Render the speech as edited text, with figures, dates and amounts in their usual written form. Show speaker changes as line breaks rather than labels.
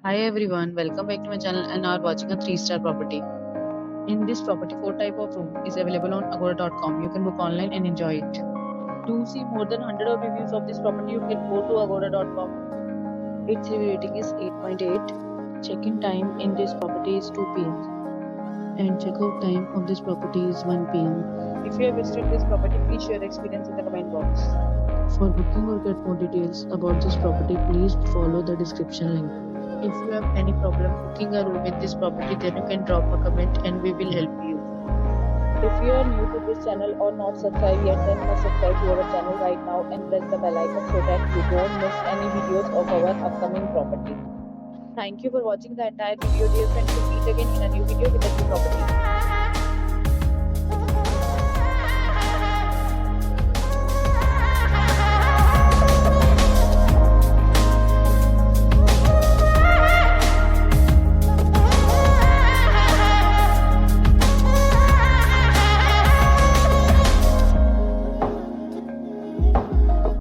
Hi everyone, welcome back to my channel and are watching a 3-star property. In this property, 4 type of room is available on agoda.com. You can book online and enjoy it. To see more than 100 of reviews of this property, you can go to agoda.com. Its review rating is 8.8. Check-in time in this property is 2 p.m. and check-out time of this property is 1 p.m. If you have visited this property, please share your experience in the comment box. For booking or get more details about this property, please follow the description link. If you have any problem booking a room in this property, then you can drop a comment and we will help you. If you are new to this channel or not subscribed yet, then must subscribe to our channel right now and press the bell icon so that you don't miss any videos of our upcoming property. Thank you for watching the entire video, dear friends. We'll meet again in a new video with a new property.